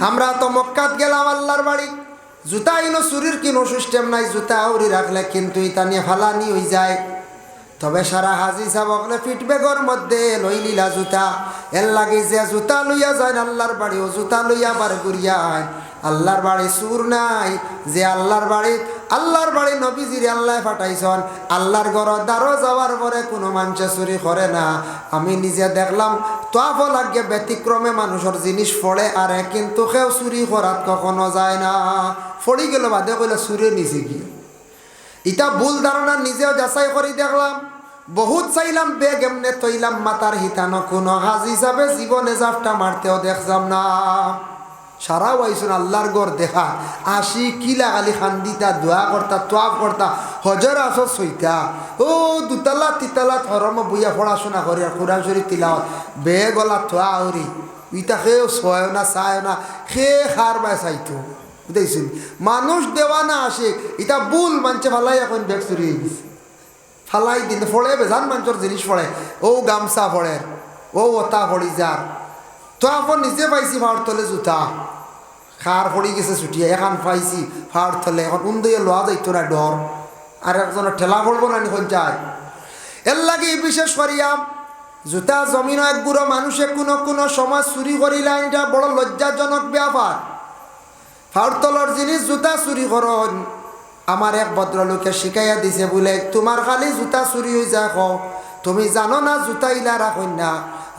আমরা তো মক্কাত গেলাম আল্লাহর বাড়ি, জুতা ইনো চুরির কিনো সিস্টেম নাই, জুতা উড়ি রাখলে কিন্তু ইতা নিয়ে ফালানি হয়ে যায়। তবে সারা হাজি সাবকলে ফিটবেগর মধ্যে লই লীলা জুতা, এর লাগে যে জুতা লইয়া যায় আল্লাহর বাড়ি, ও জুতা লইয়া বার ঘুরিয়া আয়। আল্লাহর বাড়ি সুর নাই, যে আল্লাহর বাড়ি নবীজির আল্লাহ পাঠাইছন, আল্লাহর ঘর দ্বারও যাওয়ার পরে কোনো মানুষে চুরি করে না। আমি নিজে দেখলাম তোয়াফ লাগে ব্যতিক্রমে মানুষের জিনিস পড়ে আরে, কিন্তু কেউ চুরি করাত কখনো যায় না। ফড়ি গেল বাদে কইলে চুরে নিছে কি, ইটা ভুল ধারণা। নিজেও যাচাই করি দেখলাম, বহুত চাইলাম বেগ এমনে তৈলাম মাতার হিতানো, কোনো হাজি হিসাবে জীবনে জাফটা মারতেও দেখলাম না। সারা ওয়াইছুন আল্লাহর গড় দেখা আসি কিলা খালি খান্দিতা দোয়া করতা তোয়াফ করতা হজর আসর সইতা ও দুতলা তিতলা ধর্ম বইয়া পড়াশোনা করি আর কোরআন শরীফ তিলাওয়াত বেগলা থোয়া হরি ইটা খেয়েও ছয় না চায় না খেয়ে খার বাই চাইতো বুঝাইছেন। মানুষ দেওয়া না আসে ইটা ভুল মানছে ফালাই এখন বেগ চুরি হয়ে গেছে, ফালাই দিন ফড়ে বেজান মানুষের জিনিস ফড়ে, ও গামছা ফড়ে, ও ওতা ফড়ি যার তো এখন নিজে পাইছি ফাওয়ার তলে জুতা খার পড়ি গেছে ছুটিয়া, এখন পাইছি ফাওয়ার তলে, এখন উন্দইয়ে লোয়া যাইতো না ডর, আর একজনের ঠেলা পড়বো না নিখন যায়। এর লাগে বিশেষ করিয়া জুতা জমিন এক বুড়ো মানুষে কোনো সময় চুরি করিলেন, এটা বড় লজ্জাজনক ব্যাপার। ফাওয়ার তলর জিনিস জুতা চুরি করন। আমার এক ভদ্রলোকে শিখাইয়া দিছে বলে, তোমার খালি জুতা চুরি হয়ে যায় তুমি জানো না জুতা ইলা রাখুন না,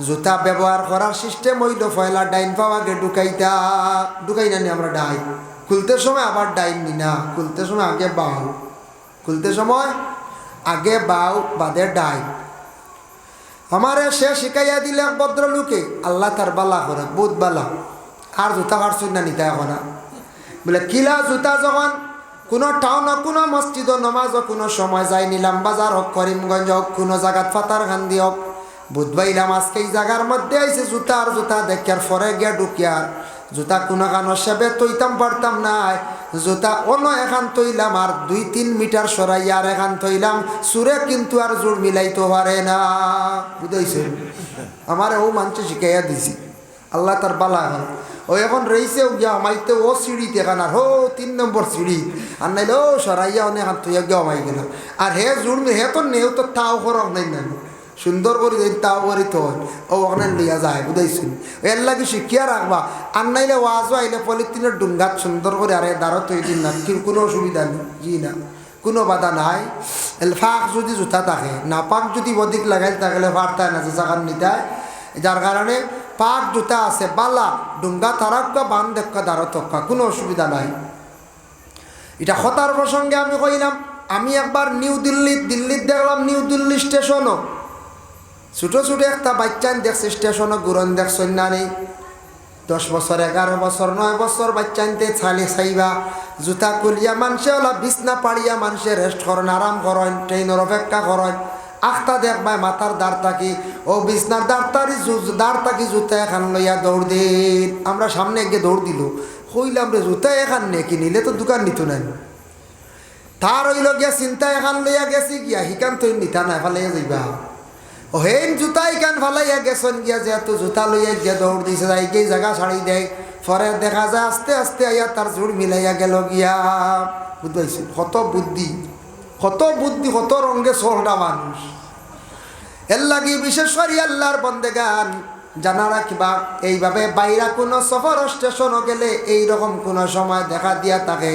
জুতা ব্যবহার করার সিস্টেম হইল পয়লা ডাইন পাওয়াকে ঢুকাই না নি আমরা ডাইন খুলতে সময়, আবার ডাইন নি না খুলতে সময় আগে বাউ, খুলতে সময় আগে বাউ বাদে ডাইন। আমারে সে শিখাইয়া দিলে এক ভদ্রলোকে, আল্লাহ তার বালা করে বহুত বালা, আর জুতা কাটছুন না নিতা এখন বলে কিলা জুতা যখন কোনো টাউন হোক কোনো মসজিদ নমাজ হোক কোনো সময় যাই নিলাম বাজার হোক করিমগঞ্জ হোক কোনো জায়গাত ফাতার খান্দি হোক বুধবাইলাম আজকে এই জায়গার মধ্যে আইসে জুতা আর জুতা দেখার পরে গিয়া ঢুকিয়ার জুতা কোনো কানো সেবে তৈতাম পারতাম নাই, জুতা অন্য এখান তৈলাম আর 2-3 মিটার সরাইয়া আর এখান তৈলাম, সুরে কিন্তু আর জোর মিলাইতে পারে না বুঝাইছে। আমার ও মানুষ শিখাইয়া দিছি আল্লাহ তার বালা এখন ও এখন রয়েছেও গিয়া আমাইতে ও সিঁড়িতে এখান আর 3 নম্বর সিঁড়ি আর নাইলে ও সরাইয়া অনেক হাত তুইয়া গিয়া আমাই গেল আর হে জোর হে তো নেও তো তাও করক নাই না সুন্দর করে দিন তাও করি তো ও ওখানে লিয়া যায় বুঝাইছেন। এর লাগে শিখিয়া রাখবা আর নাইলে ওয়াজও আইলে পলিথিনের ডুঙ্গাত সুন্দর করে আরে দাঁড়ো তৈ দিন না কোনো অসুবিধা নেই, জি না কোনো বাধা নাই। ফাঁক যদি জুতা থাকে না পাক যদি অধিক লাগাই থাকলে ফাড়তায় না জাগান নিতায়, যার কারণে পাক জুতা আছে বালা ডুঙ্গা তারাক্কা বান দেখা দাঁড়ো তক্কা কোনো অসুবিধা নাই। এটা হতার প্রসঙ্গে আমি কইলাম, আমি একবার দিল্লিত দেখলাম নিউ দিল্লি স্টেশনও ছোটো ছোটো একটা বাচ্চান দেখছে স্টেশনও ঘুরন দেখছেন না নেই 10 বছর 11 বছর 9 বছর বাচ্চানতে চাইবা জুতা কুলিয়া মানুষে ওলা বিছনা পাড়িয়া মানুষে রেস্ট করেন আরাম করেন ট্রেনের অপেক্ষা করেন আখতা দেখবাই মাথার দাঁড় থাকি ও বিছনার দাঁড় থাকি জুতা এখান লইয়া দৌড় দিন। আমরা সামনে গিয়ে দৌড় দিল কইলাম রে জুতা এখান নে কি নিলে তো দোকান নিত নাই, তার হইল গিয়া চিন্তা এখান লইয়া গেছি গিয়া হিকান তুই নিতা না ফালাইয়া যাইবা ও হেন জুতা ইকান ফালাইয়া গেছেন গিয়া যেহেতু জুতা লইয়া গিয়া দৌড় দিছে যাই গিয়ে জায়গা ছাড়ি দেয় পরে দেখা যায় আস্তে আস্তে আইয়া তার জোর মিলাইয়া গেল গিয়া বুঝতে কত বুদ্ধি কত রঙে চলটা মানুষ। এর লাগি বিশেষ করে আল্লাহর বন্দেগান জানা রাখবা এইভাবে বাইরা কোনো সফর স্টেশনও গেলে এইরকম কোনো সময় দেখা দিয়া থাকে,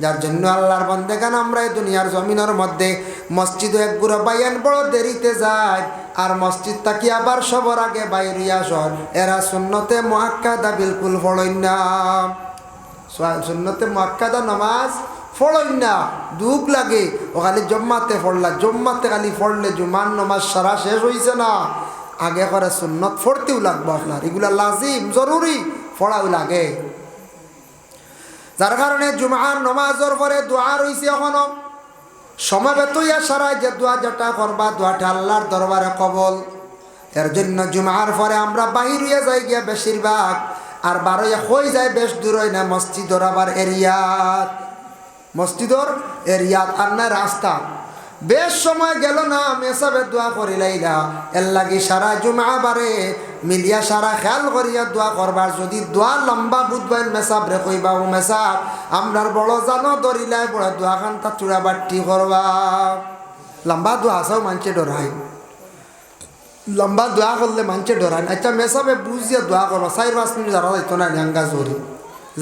যার জন্য আল্লাহর বন্দেগান আমরা এই দুনিয়ার জমিনের মধ্যে মসজিদে এক গুড়া বাইয়ান বড় দেরিতে যায় আর মসজিদ থাকি আবার সবার আগে বাইরিয়া সর এরা সুন্নতে মুআক্কাদা বিলকুল পড়েন না, সুন্নতে মুআক্কাদা নামাজ পড়েন না, দুঃখ লাগে ও খালি জম্মাতে পড়লা জম্মাতে খালি পড়লে জুমার নামাজ সারা শেষ হয়েছে না, আগে করে সুন্নত পড়তেও লাগবো আপনার, এগুলা লাজিম জরুরি পড়াও লাগে। যার কারণে জুমার নমাজের পরে দোয়া রয়েছে এখনো সমবেত ইয়া সারায় যে দোয়া যেটা করবা দোয়াটা আল্লাহর দরবারে কবল। এর জন্য জুমার পরে আমরা বাহির হইয়া যাই গিয়া বেশিরভাগ আর বারোয়া হয়ে যায় বেশ দূর হয় না মসজিদর আবার এরিয়াত আর না রাস্তা বেশ সময় গেল না মেসাবে দোয়া করিলাইলা এর লাগি সারা জুমা বারে মিলিয়া সারা খেয়াল করিয়া দোয়া করবার যদি দোয়া লম্বা বুধবার মেসাব রে কইবা ও মেসাব আমরার বড় জানো ধরিলাই বড় দোয়া খান্তা চূড়া বাট্টি করবা লম্বা দোয়া আসাও মানছে ডরাই লম্বা দোয়া করলে মানছে ডরাই আচ্ছা মেসাবে বুঝিয়া দোয়া করো 4-5 মিনিট যারা যাইতো না ন্যাঙ্গা জোরে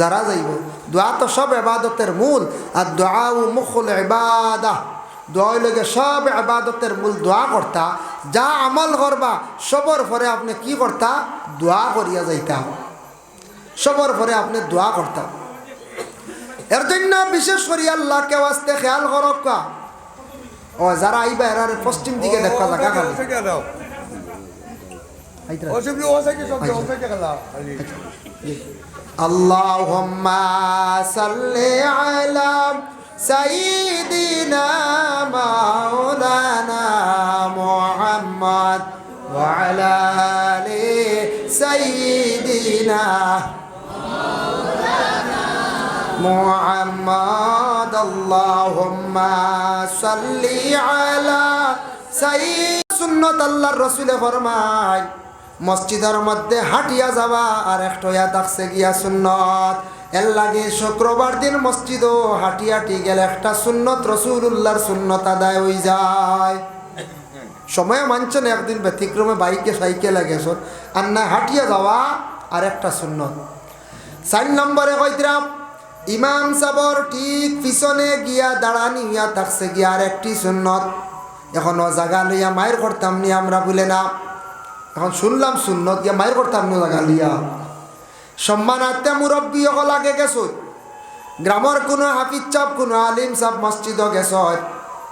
যারা যাইব দোয়া তো সব ইবাদতের মূল আর দোয়া ও মুখুল ইবাদা দোয়া লগে সব ইবাদতের মূল দোয়া করতা যা আমল করবা সবর পরে আপনি কি করতা দোয়া করিয়া যাইতা সবর পরে আপনি দোয়া করতা এর জন্য বিশেষ করে আল্লাহকে ওয়াস্তে খেয়াল করক ও যারা আইবা এর পশ্চিম দিকে দেখা জায়গা খালি আল্লাহুম্মা সাল্লি আলা সাইয়্যিদিনা মাওলানা মুহাম্মদ ওয়া আলা আলি সাইয়্যিদিনা মুহাম্মদ আল্লাহুম্মা সাল্লি আলা সাইয়্যিদ সুন্নাত আল্লাহর রাসূলে ফরমায় মসজিদের মধ্যে হাঁটিয়া যাওয়া আর একটা থাকছে গিয়া সুন্নত এর লাগে শুক্রবার দিন মসজিদও হাঁটি হাঁটি গেলে একটা সুন্নত রাসূলুল্লাহর সুন্নত আদায় হয়ে যায় সময় মানছেন একদিন ব্যতিক্রমে বাইকে সাইকেলে গেছ আর না হাঁটিয়া যাওয়া আর একটা সুন্নত 4 নম্বরে কইতরাম ইমাম সাবর ঠিক পিছনে গিয়া দাঁড়ানি হইয়া থাকছে গিয়া আর একটি সুন্নত এখনো জায়গা লইয়া মায়ের করতাম নি আমরা বলে না এখন শুনলাম সুন্নত গিয়া মায়ের করতাম না জায়গা লিয়া সম্মানার্থে মুরব্বী হল আগে গেছ গ্রামের কোনো হাফিজ সাহেব কোনো আলিম সাহেব মসজিদও গেছ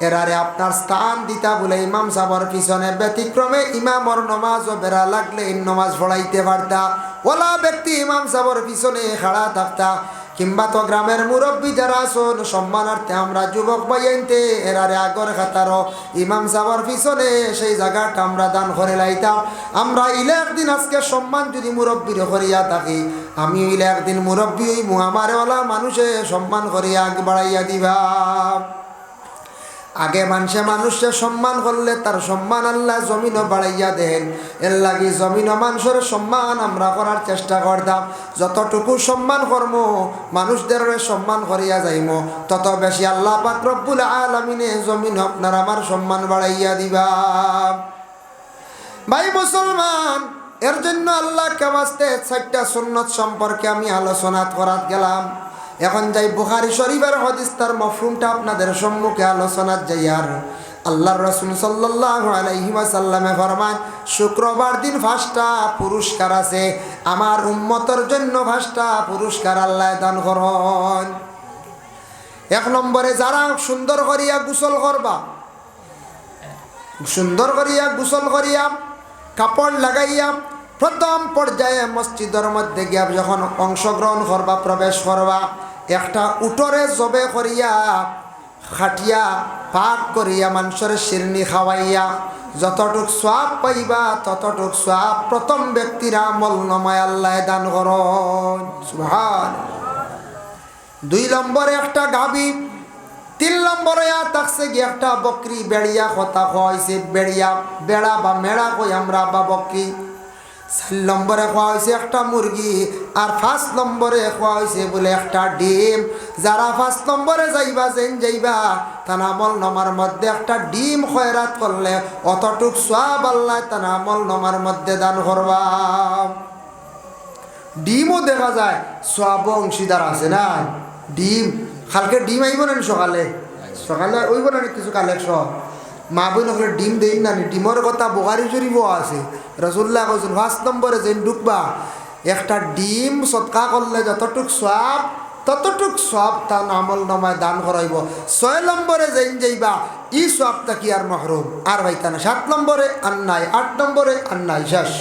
এরারে আপনার স্থান দিতা বলে ইমাম সাহেবের পিছনে ব্যতিক্রমে ইমামর নমাজও বেড়া লাগলে নমাজ পড়াইতে পারতা ওলা ব্যক্তি ইমাম সাহেবের পিছনে খাড়া থাকতা কিংবা তো গ্রামের মুরব্বী যারা আসুন সম্মানার্থে আমরা যুবক ভাইয়াইতে এরারে আগর খাতারও ইমাম সাহেবের পিছনে সেই জায়গাটা আমরা দান করে লাইতাম আমরা ইলে একদিন আজকে সম্মান যদি মুরব্বীর করিয়া থাকি আমি ইলে একদিন মুরব্বী ওই আমারে ওলা মানুষে সম্মান করিয়া আগ বাড়াইয়া দিবা আগে মানুষে সম্মান করলে তার সম্মান আল্লাহ জমিনও বাড়াইয়া দেন এর লাগি জমিন মানুষের সম্মান আমরা করার চেষ্টা করতাম যতটুকু সম্মান কর্ম মানুষদের সম্মান করিয়া যাইম তত বেশি আল্লাহ পাক রব্বুল আলামিনে জমিন আপনার আমার সম্মান বাড়াইয়া দিবা ভাই মুসলমান এর জন্য আল্লাহকে ওয়াস্তে 4টা সুন্নত সম্পর্কে আমি আলোচনা করাত গেলাম এখন যাই বুখারী শরীফের হাদিস তার মফহুমটা আপনাদের সম্মুখে আলোচনা যাই আর আল্লাহর রাসূল সাল্লাল্লাহু আলাইহি ওয়াসাল্লামে ফরমান শুক্রবার দিন 5টা পুরস্কার আছে আমার উম্মতের জন্য 5টা পুরস্কার আল্লাহ দান করেন 1 নম্বরে যারা সুন্দর করিয়া গোসল করবা সুন্দর করিয়া গোসল করিয়া কাপড় লাগাইয়া প্রথম পর্যায়ে মসজিদের মধ্যে গিয়া যখন অংশগ্রহণ করবা প্রবেশ করবা একটা উটরে জবে করিয়া খাটিয়া পাক করিয়া মানুষের শিরনি খাওয়াইয়া যতটুক সওয়াব পাইবা ততটুক সওয়াব প্রথম ব্যক্তির আমল নামায় আল্লাহ দান করেন সুবহানাল্লাহ 2 নম্বরে একটা গাবি 3 নম্বরে থাকছে গিয়ে একটা বকরি বেড়িয়া কথা খাওয়াইছে বেড়িয়া বেড়া বা মেড়া কই আমরা বা বকরি 4 নম্বরে খাওয়া হয়েছে একটা মুরগি আর 5 নম্বরে খাওয়া হয়েছে বলে একটা ডিম যারা 5 নম্বরে যাইবা যাইবা তার আমল নামার মধ্যে একটা ডিম খয়রাত করলে অতটুক সওয়াব আল্লাহ তার আমল নামার মধ্যে দান করবা ডিমও দেখা যায় সওয়াব অংশীদার আছে না ডিম কালকে ডিম আইব না সকালে সকালে ওইব না কিছু কালেকশন মা বোন হলে ডিম দেই না ডিমের কথা বুখারী শরীফও আছে রাসূলুল্লাহ কইছেন 5 নম্বরে যেন ঢুকবা একটা ডিম সদকা করলে যতটুক সওয়াব ততটুক সওয়াব তার আমল নামায় দান করাইব 6 নম্বরে যেন যাইবা ই সওয়াবটা কি আর মাহরুম আর ভাইতা না 7 নম্বরে আর নাই 8 নম্বরে আর নাই শেষ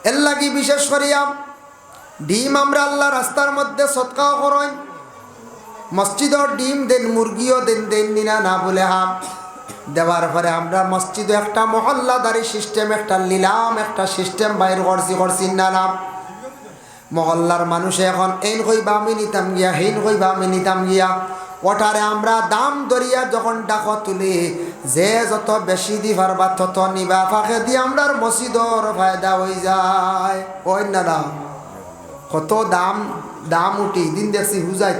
এর লাগি বিশেষ করিয়া ডিম আমরা আল্লাহ রাস্তার মধ্যে সদকাও করাই মসজিদর ডিম দেন মুরগিও দেন দেন নিনা না বলে হাম দেওয়ার পরে আমরা মসজিদে একটা মহল্লাদারি সিস্টেম একটা নিলাম একটা সিস্টেম বাইর করছি নালাম মহল্লার মানুষে এখন এইন কইবা আমি নিতাম গিয়া হেইন কইবা আমি নিতাম গিয়া ওটারে আমরা দাম দরিয়া যখন ডাক তুলি যে যত বেশি দি পারবা তত নিবা, ফাঁকে দিয়ে আমরার মসজিদর ফায়দা হয়ে যায়। ওই না কত দাম উঠি দিন দেখছি হুজাই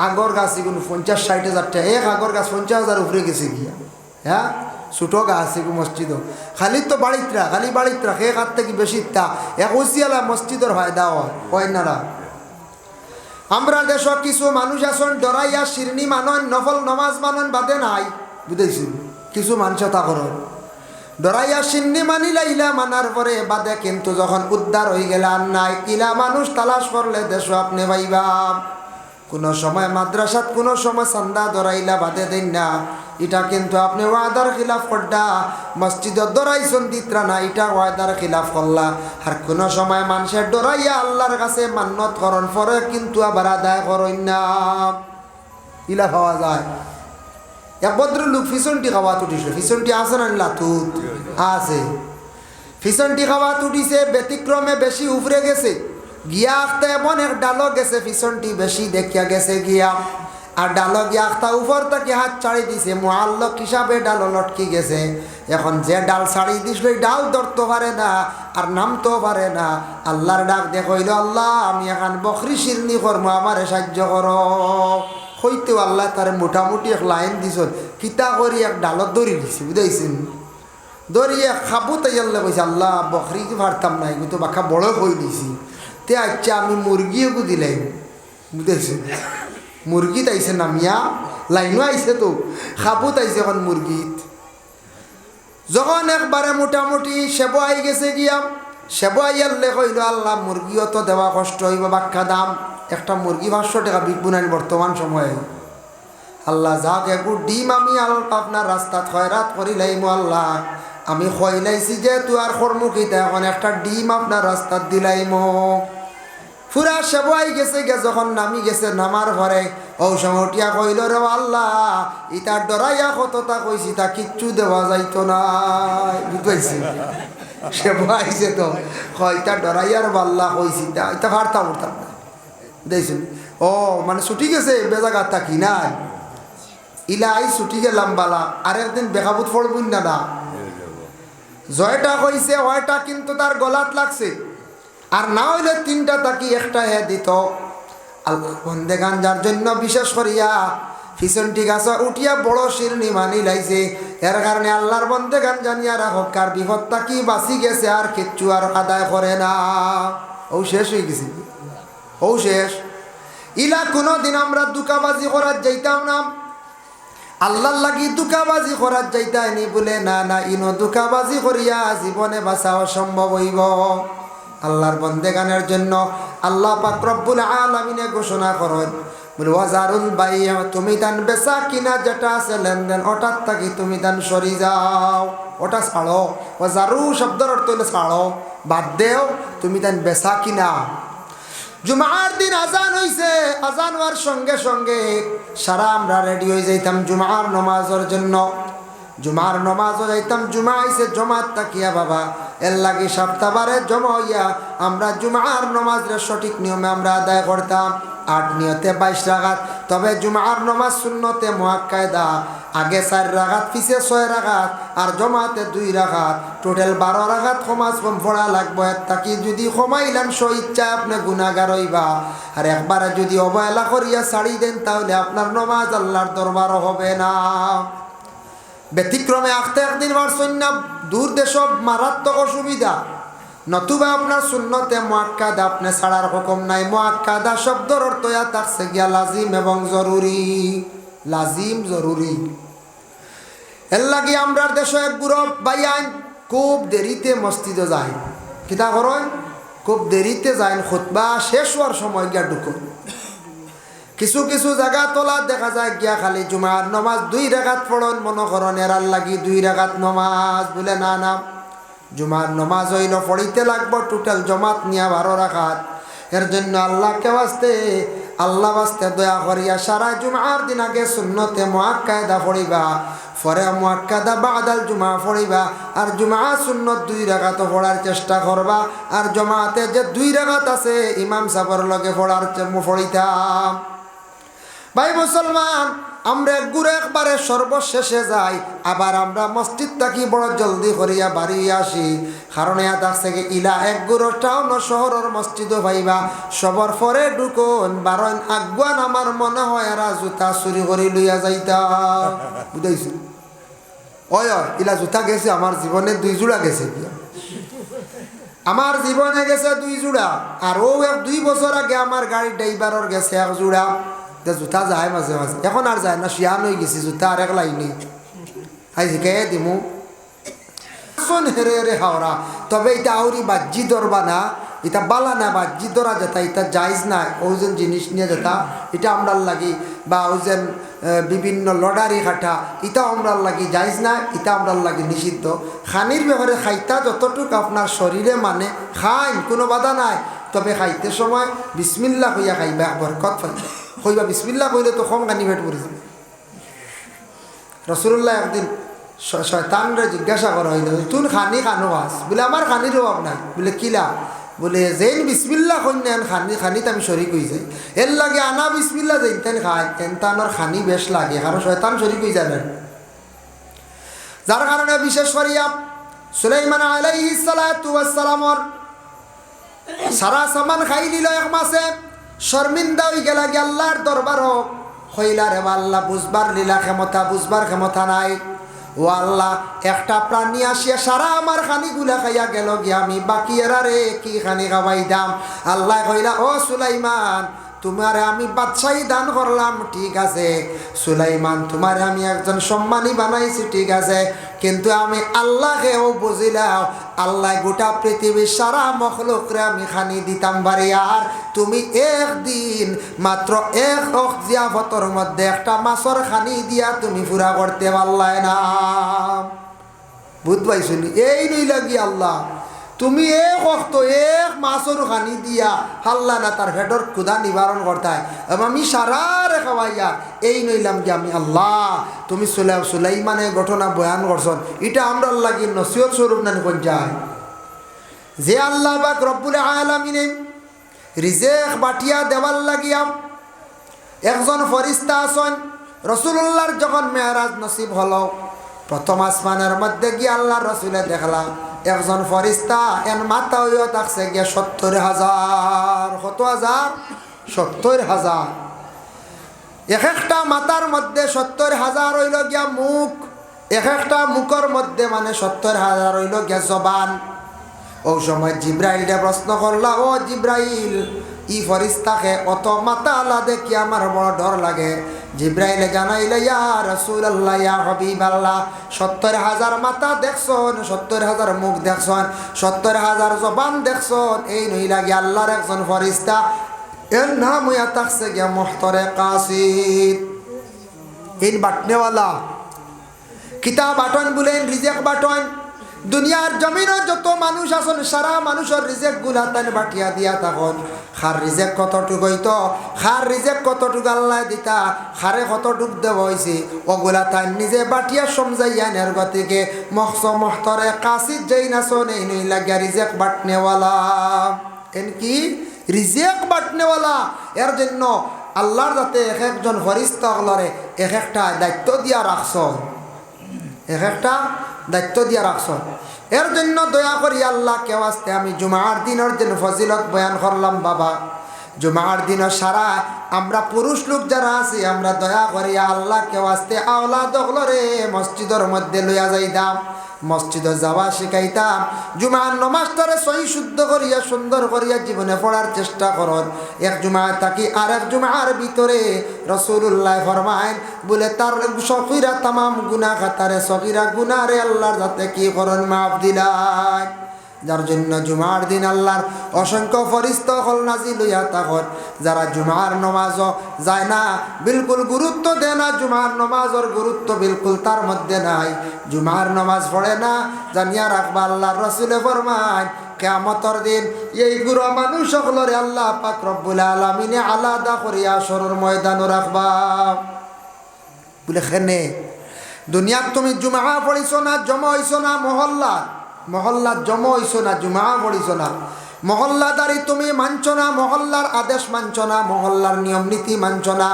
আগর গাছ এগুলো 50-60 হাজার টাকা, এক আগর গাছ 50,000 উপরে গেছে গিয়া। হ্যাঁ ছোটো গাছ এগুলো মসজিদ খালি তো বাড়িতরা খালি বাড়িতরা সে হাত থেকে বেশি তা এক উচিয়ালা মসজিদর ফায়দা হয় না। আমরা দেশ কিছু মানুষ আসন ডরাইয়া শিরনি মানন নফল নমাজ মানন বাদে নাই বুঝেছি, কিছু মানুষ তা করেন ডরাইয়া শিরনি মানিলা ইলা মানার পরে বাদে, কিন্তু যখন উদ্ধার হয়ে গেলে আর নাই ইলা মানুষ তালাশ করলে দেশ আপনি পাইবা। কোনো সময় মাদ্রাসাত কোনো সময় চান্দা ধরাইলা বাদে দেন না, এটা কিন্তু আপনি ওয়াদার খিলাফ করডা। মসজিদত ধরাইছেন দিত্রা না, এটা ওয়াদার খিলাফ করলা। আর কোনো সময় মানুষের ডরাইয়া আল্লাহর কাছে মান্নত করন পরে কিন্তু আবার আদায় করেন না, ইলা পাওয়া যায়। এক ভদ্রলোক ফিসনটি খাওয়া উঠিছে, ফিসনটি আছে না লাতুত আছে, ফিসনটি খাওয়া উঠিছে ব্যতিক্রমে বেশি উফরে গেছে গিয়া আখতে এমন এক ডালো গেছে, পিছনটি বেশি দেখিয়া গেছে গিয়া আর ডালো গিয়া আখতা উপর থেকে হাত ছাড়ি দিছে, মুআল্লক হিসাবে ডালো লটকি গেছে। এখন যে ডাল ছাড়ি দিছিল ডাল ধরতে পারে না আর নামতেও পারে না। আল্লাহর ডাক দেখইল, আল্লাহ আমি এখন বকরি শিরনি করবো, আমারে সাহায্য করো। হইতেও আল্লাহ তার মোটামুটি এক লাইন দিছ, কিতা করি এক ডালত দড়ি দিছি বুঝাইছেন, দড়িয়ে খাবো তাই আল্লাহ কইছে আল্লাহ বকরি পারতাম না, কিন্তু বাখা বড় হয়ে দিছি। তে আচ্ছা আমি মুরগিও দিলাই বুঝেছি, মুরগি তাইছে নামিয়া লাইনও আইছে তো খাবো তাইছে এখন মুরগিত। যখন একবারে মোটামুটি সেবো আই গেছে গিয়া, সেবো আইয়ালে কইল আল্লাহ মুরগিও তো দেওয়া কষ্ট হইব, বাক্কা দাম একটা মুরগি 500 টাকা বিকবো না বর্তমান সময়ে। আল্লাহ যাক একটু ডিম আমি আপনার রাস্তাত খয়রাত করিলাইম, আল্লাহ আমি খয়লাইছি যে তুই আর কর্মকিতা এখন একটা ডিম আপনার রাস্তাত দিলাইম। পুরা সেবাই গেছে গে, যখন নামি গেছে নামার ঘরে ও সময়টিয়া কইল রে আল্লাহ ইটার ডরাইয়া কতটা কইছি তা কিচ্ছু দেওয়া যাইতো না বুঝাইছি। সেবা আইছে তো কয়টা ডরাইয়ার বাল্লা কইছি তা এটা ভারতা উঠতাম না দেখছেন। ও মানে ছুটি গেছে বেজাগাত থাকি নাই ইলা আই ছুটি গেলাম বালা আর একদিন বেকাবুত পড়বুন না জয়টা কইছে ওয়টা কিন্তু তার গলাত লাগছে, আর না হইলে 3টা তাকি একটা হে দিত। আল্লাহ বন্দেগান যার জন্য বিশেষ করিয়া ফিসনটি গাছ উঠিয়া বড় শিরনি মানি লাইছে, এর কারণে আল্লাহর বন্দেগান জানিয়া রাখো কার বিপদ তাকি বাঁচি গেছে আর কিচ্ছু আর আদায় করে না। ও শেষ হয়ে গেছে, ও শেষ। ইলা কোনো দিন আমরা দুকাবাজি করার যাইতাম না, আল্লাহর লাগি দুকাবাজি করার যাইতাইনি বলে না না ইনো দুকাবাজি করিয়া জীবনে বাঁচা অসম্ভব হইব। আল্লাহর বন্দেগানের জন্য আল্লাহ পাক রব্বুল আলামিনে ঘোষণা করেন বলে ওয়াজারুল বাই'a, তুমি তান বেচা কিনা যেটা আছে লেনদেন ওটার থাকি তুমি তান সরি যাও, ওটা ছাড়ো। ওয়াজারু শব্দের অর্থ হইলে ছাড়ো, বাদ দেও, তুমি তান বেচা কিনা। জুমার দিন আজান হইছে, আজান হওয়ার সঙ্গে সঙ্গে সারা আমরা রেডি হয়ে যাইতাম জুমার নমাজের জন্য। জুমার নমাজও যাইতাম, জুমা আইসে জমাত তাকিয়া বাবা এর লাগি সপ্তাহবারে জমা হইয়া আমরা জুমার নমাজের সঠিক নিয়মে আমরা আদায় করতাম। 8 নিয়তে 22 রাকাত, তবে জুমার নমাজ সুন্নতে মুআক্কাদা, আগে 4 রাকাত পিছে 6 রাকাত আর জমাতে 2 রাকাত, টোটাল 12 রাকাত সমাজ কম পড়া লাগবে। তাকি যদি কমাইলাম স্বইচ্ছা আপনি গুনাহগার হইবা, আর একবারে যদি অবহেলা করিয়া ছাড়ি দেন তাহলে আপনার নমাজ আল্লাহর দরবারও হবে না। ব্যতিক্রমে আখতে একদিন পারছেন না, দূর দেশব মারাত্মক অসুবিধা, নতুবা আপনার সুন্নতে মুআক্কাদা আপনি ছাড়ার হুকুম নাই। মুআক্কাদা শব্দের অর্থ থাকছে গিয়া লাজিম এবং জরুরি, লাজিম জরুরি। এর লাগি আমরা দেশে এক গ্রুপ বাইয়ান খুব দেরিতে মসজিদে যায়, কিতা করেন খুব দেরিতে যায়, খুতবা শেষ হওয়ার সময় গিয়া ঢুকুন। কিছু কিছু জায়গা তোলা দেখা যায় গিয়া খালি জুমার নমাজ 2 রাকাত পড়ন, মনে করেন এরার লাগি 2 রাকাত নমাজ বলে না না, জুমার নমাজ হইল পড়িতে লাগবো টোটাল জমাত নিয়া 12 রাকাত। এর জন্য আল্লাহকে বাস্তে দয়া করিয়া সারা জুমার দিন আগে সুন্নতে মুআক্কাদা পড়িবা, পরে মুআক্কাদা বাদাল জুমা পড়িবা, আর জুমা সুন্নত 2 রাকাত পড়ার চেষ্টা করবা, আর জমাতে যে 2 রাকাত আছে ইমাম সাহেবের লগে পড়িতাম। ভাই মুসলমান, আমরা একগুড়ে একবারে সর্বশেষে যাই, আবার আমরা মসজিদ থাকি বড় জলদি করিয়া বাড়ি আসি। কারণ এত আছে কি ইলা একগুড়ো টাউন শহরের মসজিদও ভাইবা সবর পরে ঢুকুন বারণ আগুয়ান আমার মনে হয় এরা জুতা চুরি করে লইয়া যাইতা। বুঝাইছি? ওই ইলা জুতা গেছে আমার জীবনে 2 জোড়া গেছে, আমার জীবনে গেছে 2 জোড়া। আর ও 2 বছর আগে আমার গাড়ির ড্রাইভারের গেছে 1 জোড়া। জুতা যায় মাঝে মাঝে, এখন আর যায় না, শিয়ান হয়ে গেছি জুতা আর এক লাইনি। আই শিখে দিমু হেরে হেরে হাওড়া। তবে এটা আউরি বাজ্যি ধরবা না, এটা বালা না, বাজ্যি ধরা যেতা এটা যাইজ না। ওজন জিনিস নিয়ে যেতা এটা আমরার লাগি, বা ওজন বিভিন্ন লডারি খাটা এটা আমরার লাগি যাইজ না, এটা আমরার লাগি নিষিদ্ধ। খানির ব্যাপারে খাইতা যতটুকু আপনার শরীরে মানে খাইন, কোনো বাধা নাই। তবে খাইতে সময় বিসমিল্লাহ হইয়া খাইবা, বরকত পাইবা। কইবা বিসমিল্লাহ কইলে তো কম খানি পেট পড়ে যাবে। রাসূলুল্লাহ একদিন শয়তানরে জিজ্ঞাসা করা হইল, তুই খানি খানো আস? বলে আমার খানির অভাব নাই। বলে কিলা? বলে যেন বিসমিল্লাহ কইনেন খানি খানিতে আমি শরিক হয়ে যাই। এর লাগে আনা বিসমিল্লাহ যেন তেন খাই, তেন তানোর খানি বেশ লাগে, কারণ শয়তান শরিক হয়ে যাবেন। যার কারণে বিশেষ করিয়া সুলাইমান আলাইহিস সালাতু ওয়াস সালামর সারা সামান খাই নিল 1 মাসে। শর্মিন্দা হয়ে গেলা গিয়ে আল্লাহর দরবারও হইলা রে আল্লাহ, বুঝবার লীলা ক্ষমতা, বুঝবার ক্ষমতা নাই। ও আল্লাহ, একটা প্রাণী আসিয়া সারা আমার খানিগুলা খাইয়া গেল গিয়া, আমি বাকি এরা রে কি খানি খাওয়াই দাম? আল্লাহ কইলা, ও সুলাইমান, তোমারে আমি বাদশাহী দান করলাম, ঠিক আছে সুলাইমান, তোমারে আমি একজন সম্মানী বানাইছি, ঠিক আছে, কিন্তু আমি আল্লাহকেও বুঝিলাম, আল্লাহ গোটা পৃথিবীর সারা মখলুকরে আমি খানি দিতাম বাড়ি। আর তুমি একদিন মাত্র 1 জিয়াফতর মধ্যে একটা মাছর খানি দিয়া তুমি পুরা করতে পারলাই না। বুঝ পাইছনি? এই নই লাগি আল্লাহ তুমি এক মাছর খানি দিয়া হাল্লা না তার ভেটর ক্ষুধা নিবারণ করতায়, আমি সারা রে খাওয়াইয়া এই নইলাম কি আমি আল্লাহ। তুমি সুলাইমানের ঘটনা বয়ান করছন, এটা আমরা লাগি নসিহত স্বরূপ না কোন যায় যে আল্লাহ পাক রব্বুল আলামিন রিজেক বাটিয়া দেওয়ার লাগিয়া একজন ফরিস্তা আছেন। রাসূলুল্লাহর যখন মেরাজ নসিব হলো, প্রথম আসমানের মধ্যে গিয়ে আল্লাহ রসুলে দেখলাম একজন ফরিস্তা এন মাথা হইয়া থাকছে গিয়া 70,000। কত হাজার? 70,000। একটা মাথার মধ্যে 70,000 হইল গিয়া মুখ, একটা মুখের মধ্যে মানে 70,000 হইল গিয়া জবান। ও সময় জিব্রাইলকে প্রশ্ন করলা, ও জিব্রাইল, ই ফরিস্তাকে অত মাথা আলা দেখি আমার বড় ডর লাগে। জিব্রাইলে জানাইলে, ইয়া রাসূলুল্লাহ, ইয়া হাবিবাল্লাহ, 70,000 মাথা দেখছন, 70,000 মুখ দেখছন, 70,000 জবান দেখছন, এই নই লাগে আল্লাহর একজন ফরিস্তা, এর নাম হইয়া থাকছে গিয়া মুহতরে কাসিদ। ইন বাটনেওয়ালা কিতাব বাটন বলেন, রিজেক বাটন। দুনিয়ার জমিনও যত মানুষ আছেন সারা মানুষের রিজেক গুলা তাই বাটিয়া দিয়া তখন খার রিজেক কতটুক হইতো, খার রিজেক কতটুক আল্লাহ দিতা, খারে কতটুক দেওয়া হয়েছে, ওগুলা তাই নিজে বাটিয়া সমঝাইয়া নের গতিকে মহতরে কাশিদ যেই নাচন এই নই লাগিয়া রিজেক বাটনেওয়ালা। এন কি রিজেক বাটনেওয়ালা? এর জন্য আল্লাহর যাতে এক একজন ফরিস্তা হলরে এক একটা দায়িত্ব দিয়া রাখছ, এক একটা দায়িত্ব দিয়া রাখছ। এর জন্য দয়া করি আল্লাহ কেউ আসতে আমি জুমার দিনের দিন ফজিলত বয়ান করলাম। বাবা, জুমার দিনের সারা আমরা পুরুষ লোক যারা আছি আমরা দয়া করি আল্লাহ কেউ আসতে আওলা দখলরে মসজিদের মধ্যে লইয়া যাইতাম, মসজিদে যাওয়া শিখাইতাম, জুমার নমাজটারে সহি শুদ্ধ করিয়া সুন্দর করিয়া জীবনে পড়ার চেষ্টা করন। এক জুমা থাকি আর এক জুমার ভিতরে রাসূলুল্লাহ ফরমায়েন বলে তার সগীরা তামাম গুনাহ খাতারে সগীরা গুনাহরে আল্লাহর যাতে কি করন মাফ দিলাই। যার জন্য জুমার দিন আল্লাহর অসংখ্য ফরিস্তা হল নাজিল হইয়া তখন যারা জুমার নমাজ যায় না, বিলকুল গুরুত্ব দেয় না, জুমার নমাজের গুরুত্ব বিলকুল তার মধ্যে নাই, জুমার নমাজ পড়ে না, জানিয়া রাখবা আল্লাহর রাসূলে ফরমায় কিয়ামতের দিন এইগুলো মানুষ সকলরে আল্লাহ পাক রব্বুল আলামিনে আলাদা করিয়া আসরের ময়দানে রাখবা। বলে খেনে দুনিয়াত তুমি জুমা পড়িছো না, জমা হইছো না, মহল্লা জমা হইছো না, জুমা পড়িছো না, মহল্লাদারি তুমি মানছ না, মহল্লার আদেশ মানছ না, মহল্লার নিয়ম নীতি মানছ না,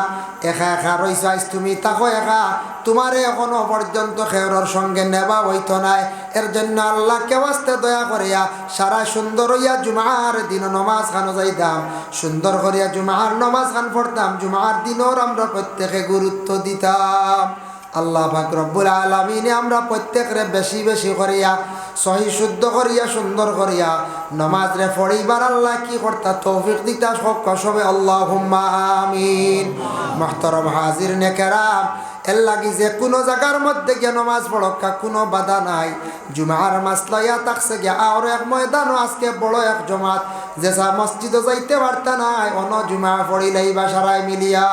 একা একা রইছ, আজ তুমি তাকো একা, তোমারে এখনো পর্যন্ত খেউরর সঙ্গে নেবা হইতো নাই। এর জন্য আল্লাহকে ওয়াস্তে দয়া করিয়া সারা সুন্দর হইয়া জুমার দিন নমাজ খানো যাইতাম, সুন্দর করিয়া জুমার নমাজ খান পড়তাম, জুমার দিনও আমরা প্রত্যেকে গুরুত্ব দিতাম। আল্লাহ পাক রব্বুল আলামিনে আমরা প্রত্যেকরে বেশি বেশি করিয়া সহি শুদ্ধ করিয়া সুন্দর করিয়া নমাজ রে পড়িবার আল্লাহ কি করতা তৌফিক দিতা সবে আল্লাহুম্মা আমিন। মুহতারাম হাজির নে কেরাম, এর লাগি যে কোনো জায়গার মধ্যে গিয়ে নমাজ পড়কা কোনো বাধা নাই। জুমার মাসলা ইয়া থাকছে গিয়া আর এক ময়দানও আজকে বড় এক জমাত যেসা মসজিদে যাইতে পারতা নাই, অন জুমা পড়িলেই বা সারাই মিলিয়া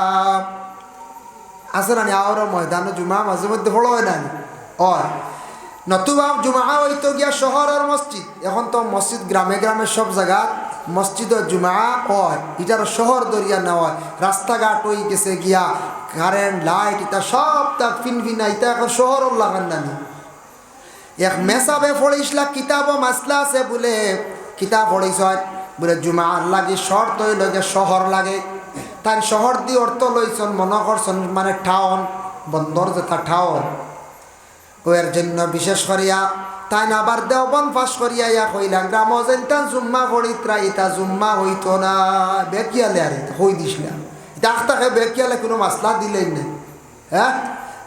আছে না আরো ময়দান জুমা মাঝে মধ্যে বড় হয় না হয়, নতুবা জুমা হইতো গিয়া শহরের মসজিদ। এখন তো মসজিদ গ্রামে গ্রামে সব জায়গা মসজিদ জুমা হয়, এটার শহর দরিয়া না হয়, রাস্তাঘাট হয়ে গেছে গিয়া কারেন্ট লাইট এটা সব তা ফিনফিনা, এটা এখন শহরও লাগান নানি। এক মেসাবে পড়িসলা কিতাব মাসলা আছে বলে কিতাব পড়িস বলে জুমার লাগে শর্ত হইল যে শহর লাগে, তাই শহর দিয়ে অর্থ লইছন মনে করছেন মানে টাউন বন্দর যেটা টাউন, ওর জন্য বিশেষ করিয়া তাই না আবার দেওবন ফাঁস করিয়া ইয়া কইলাম গ্রাম যেনটা জুম্মা পড়িত্রা ইতা জুম্মা হইতো না বেকিয়ালে আর হই দিছিলাম ডাক্তারকে বেকিয়ালে কোনো মাসলা দিলেন না, হ্যাঁ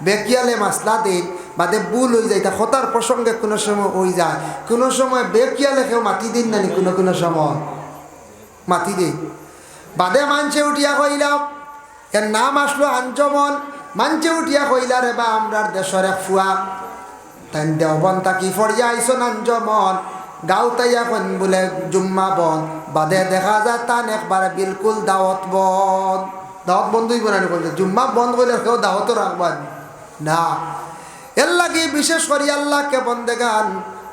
বেকিয়ালে মাসলা দিন বাদে ভুল হয়ে যায়, তা হতার প্রসঙ্গে কোনো সময় হয়ে যায়, কোনো সময় বেকিয়ালে কেউ মাতি দিন নানি, কোনো সময় মাতি দিন বাদে মানছে উঠিয়া কইলাম এর নাম আসলো আঞ্জমন, মানছে উঠিয়া কইলা রে বা আমরার দেশের এক ফুয়া তাই দেওবন তাকি ফরিয়া আইসন আঞ্জমন গাঁও তাইয়া কন বলে জুম্মা বন, বাদে দেখা যায় তান একবারে বিলকুল দাওয়াত বন্ধ, দাওয়াত বন্ধই বানানি বলছে জুম্মা বন্ধ করলে কেউ দাওয়াতও রাখবেন না। এর লাগে বিশেষ করি আল্লাহকে বন্দেগান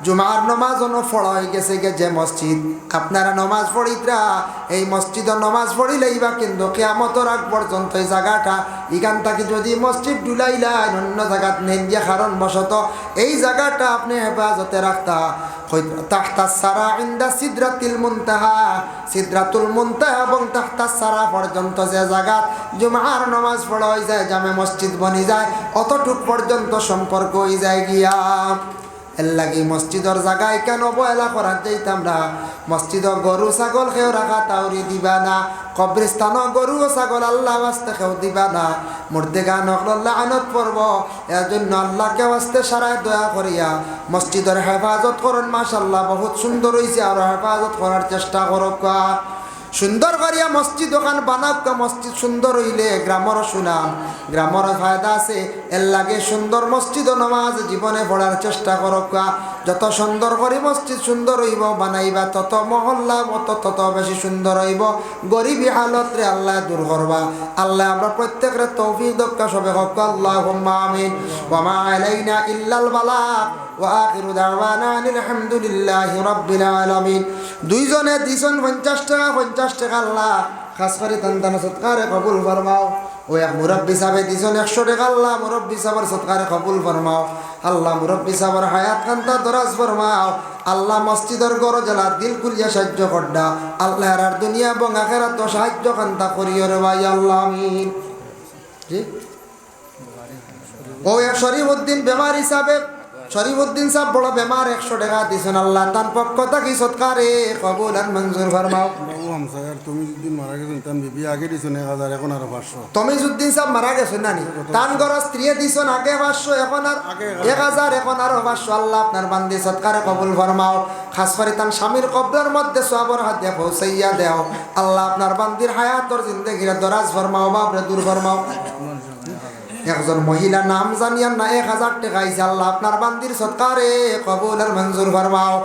জুমার নমাজ পড়া হয়ে গেছে যে মসজিদ আপনারা নমাজ পড়িতরা এই মসজিদে নমাজ পড়িলেই বা কিন্তু কিয়ামতের আগ পর্যন্ত এই জায়গাটা এখান থেকে যদি মসজিদ ডুলাইলাই অন্য জায়গাত নেন গিয়া কারণ বশত এই জায়গাটা আপনি হেফাজতে রাখতা তাহতা সারা ইন্দা সিদরাতুল মুনতাহা, সিদরাতুল মুনতাহা এবং তাহতা সারা পর্যন্ত যে জায়গাত জুমার নমাজ পড়া হয়ে যায় জামে মসজিদ বনি যায় অতটুক পর্যন্ত সম্পর্ক হয়ে যায় গিয়া। এর লাগে মসজিদর জায়গায় কেন অবহেলা করার যাইতাম না, মসজিদ গরু ছাগল খেয়েও রাখা তাওরি দিবা না, কবরিস্তান গরু ও ছাগল আল্লাহ ওয়াস্তে খেয়েও দিবা না, মুর্দে গান আল্লাহ আনত পড়ব। এর জন্য আল্লাহকে ওয়াস্তে সারায় দয়া করিয়া মসজিদের হেফাজত করুন, মাশাআল্লাহ বহুত সুন্দর হয়েছে, আরো হেফাজত করার চেষ্টা করক, সুন্দর করিয়া মসজিদ ওখান বানাক, মসজিদ সুন্দর হইলে গ্রামর সুনাম গ্রামর ফায়দা আছে। এর লাগে সুন্দর মসজিদ ও নমাজ জীবনে পড়ার চেষ্টা করক, যত সুন্দর করে মসজিদ সুন্দর হইব বানাইবা তত মহল্লা তত বেশি সুন্দর হইব, গরিবী হালত রে আল্লাহ দূর করবা। আল্লাহ আমরা প্রত্যেকের তৌফিক দক্কা সবে হক আল্লাহুম্মা আমিন। ওয়া মা আলাইনা ইল্লাল বালাগ ওয়া আখিরু দাওয়ানা আলহামদুলিল্লাহি রাব্বিল আলামিন। দুইজনে দিছেন 50 টাকা 50 টাকা আল্লাহ খাস করে তান সৎকারে কবুল ফরমাও। ও এক মুরব্বী সাহেব দিছেন 100 টাকা আল্লাহ মুরব্বী সাহেবের সৎকারে কবুল ফরমাও। আল্লাহ মুরব্বী সাহেবের হায়াত খান্তা দরাজ ফরমাও। আল্লাহ মসজিদের গড় জ্বালা দিল খুলিয়া সাহায্য করডা আল্লাহ আর দুনিয়া এবং আখিরাত তো সাহায্য খান্তা করিও রে ভাই আল্লাহ আমিন। জি ও এক শরীফউদ্দিন বেমার হিসাবে শরীফউদ্দিন সাহেব বড় বেমার 100 টাকা দিছেন আল্লাহ তার পক্ষ থেকে সৎকারে কবুল আর মঞ্জুর ফরমাও। তুমি যদি মারা গেছেন তান বিবি আগে দিছেন 1000 এখন আর 500। তমিজউদ্দিন সাহেব মারা গেছেন নানি তান ঘর স্ত্রী দিছেন আগে 500 এখন আর 1000 এখন আর 500 আল্লাহ আপনার বান্দি সৎকারে কবুল ফরমাও। খাস করে তান স্বামীর কবরের মধ্যে সওয়াবের হাত দিয়ে পৌঁছাইয়া দাও আল্লাহ আপনার বান্দির হায়াতর জিন্দেগির দরাজ ফরমাও বাবরে দূর ফরমাও। একজন মহিলা নাম জানিয়ান না 1000 টাকা আইছে আল্লাহ আপনার বান্দির সৎকারে কবুল আর মঞ্জুর ফরমাও।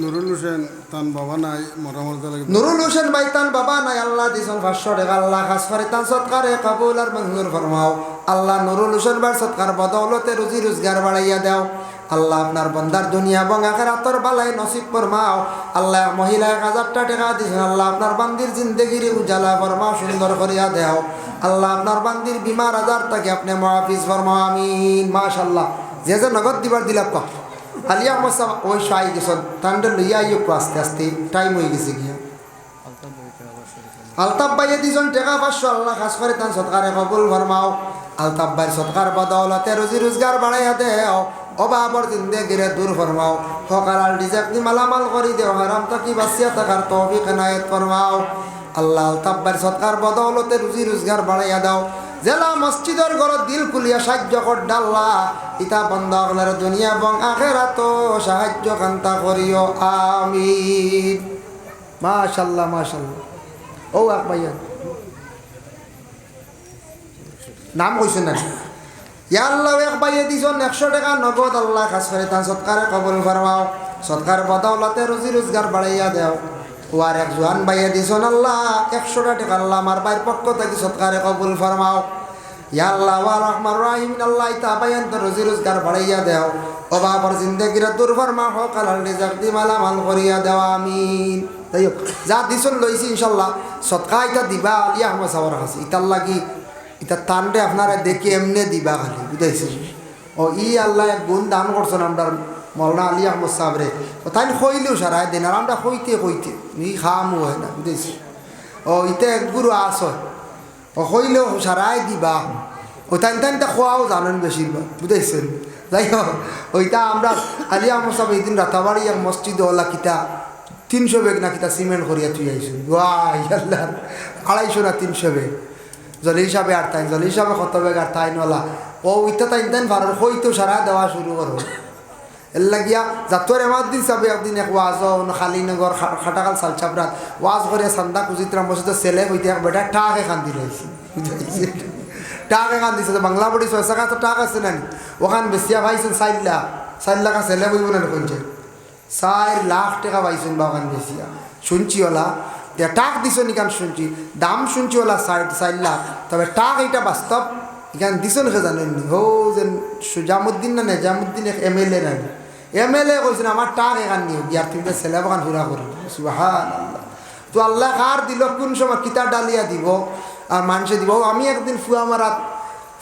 নুরুল হোসেন তান বাবা নাই মরামত লাগে নুরুল হোসেন ভাই তান বাবা নাই আল্লাহ দিছেন 500 টাকা আল্লাহ খাস করে তান সৎকারে কবুল আর মঞ্জুর ফরমাও। আল্লাহ নুরুল হোসেন ভাই সৎকার বদৌলতে রুজি রোজগার বাড়াইয়া দাও আল্লাহ আপনার বান্দার দুনিয়া এবং আখিরাতের বালাই নসিব ফরমাও। আল্লাহ মহিলা 1000 টাকা দিছেন আল্লাহ আপনার বান্দির জিন্দেগির উজালা ফরমাও সুন্দর করিয়া দাও আল্লাহ আপনার বান্দির বিমার আজার থেকে আপনি মুআফিজ ফরমাও আমিন। মাশাআল্লাহ যে যে নগদ দিবার দিলাম আলিয়া আহমদ সাহেব ওই সাই গেছেন তান্ডে লইয়া আইও আস্তে আস্তে টাইম হয়ে গেছে গিয়া আলতাফ ভাইয়ে দিজন টেকা 500 আল্লাহ খাস করে তান সৎকারে কবুল ফরমাও আলতাফ ভাইয়ের সৎকার বদৌলতে রুজি রোজগার বাড়াইয়া দেও অভাবর জিন্দেগিরে দূর ফরমাও হকারাল রিজেক দি মালামাল করি দেও হারাম থাকি বাঁচিয়া থাকার তৌফিক এনায়েত ফরমাও আল্লাহ আলতাফ ভাইয়ের সৎকার বদৌলতে রুজি রোজগার বাড়াইয়া দাও জেলা মসজিদের ঘরত দিল খুলিয়া সাহায্য কর ডাল্লা ইতা বন্ধ আগলার দুনিয়া এবং আখেরাত সাহায্য কান্তা করিও আমিন মাশাআল্লাহ মাশাআল্লাহ ও এক ভাইয়া নাম কইছেন না ইয়া আল্লাহ এক ভাইয়ে দিছেন 100 টাকা নগদ আল্লাহ খাস করে তার সৎকারে কবুল ফরমাও সৎকার বদৌলতে রুজি রোজগার বাড়াইয়া দাও ওয়ার এক জোয়ান ভাইয়ে দিছেন আল্লাহ 100 টাকা আল্লাহ আমার ভাইয়ের পক্ষ থেকে সৎকারে কবুল ফরমাও ইয়া আল্লাহ ওয়া রহমান রহিম আল্লাহ ইতা বায়ান তো রুজি রোজগার বাড়াইয়া দাও অভাবর জিন্দেগির দূর ফরমাও হকাল রিজক দি মালামাল করিয়া দাও আমিন তাই যা দিছেন লইছি ইনশাআল্লাহ সৎকা ইতা দিবা আলিয়া আহমদ সাহেবের কাছে ইতার লাগি এটা টানলে আপনারা দেখি এমনি দিবা খালি বুঝাইছেন ও ই আল্লাহ এক গুণ দান করছেন আমরা মৌলানা আলী আহমদ সাহেবরে ও তাই কইলেও সারাই দিন আর আমরা কইতে ই খামও হয় না বুঝেছি ও ইতে এক গুরু আস ও কইলেও সারাই দিবা ও তাই তাইটা খোয়াও জানেন বেশিরভাগ বুঝেছেন যাই হোক ওইটা আমরা আলী আহমদ সাহেব এই দিন রাতাবাড়ি এক মসজিদ ওলা কিতা 300 বেগ না কিতা সিমেন্ট করিয়া তুই আইসুন ওয়াই আল্লাহ 250 না 300 বেগ জলি হিসাবে আর তাই জলি হিসাবে কত বেগ আর তাই নলা ও ইটা তাই দেন ভালো হইতো সারা দেওয়া শুরু করো এর লাগিয়া যাতর এমার দিন চাবে একদিন এক ওয়াজ খালিনগর খাটাকাল সালচাপরাত ওয়াজ করে সান্দা কুচিত্রাম বসে তো ছেলে হইতে এক বেটা টাকে কান্দি রয়েছে টাকে কান্দিছে বাংলা বড়ি 6 টাকা তো টাক আছে নানি ওখান বেশিয়া পাইছেন 4 লাখ ছেলে বইব না কোনছে 4 লাখ টাকা পাইছেন বা ওখান বেশিয়া শুনছি ওলা টাক দিছ নিকান শুনছি দাম শুনছি ওলা 4 লাখ তবে টাক এটা বাস্তব এখান দিছ নাকি জানেন হো যেন সুজামুদ্দিন না নেজামুদ্দিন এক MLA নাই MLA কইছেন আমার টাক এখান নিয়ে গিয়ার তুমি ছেলে বাগান ঘুরা করি সুবহানাল্লাহ তো আল্লাহ কার দিল কোন সময় কিতা ডালিয়া দিব আর মানুষে দিব আমি একদিন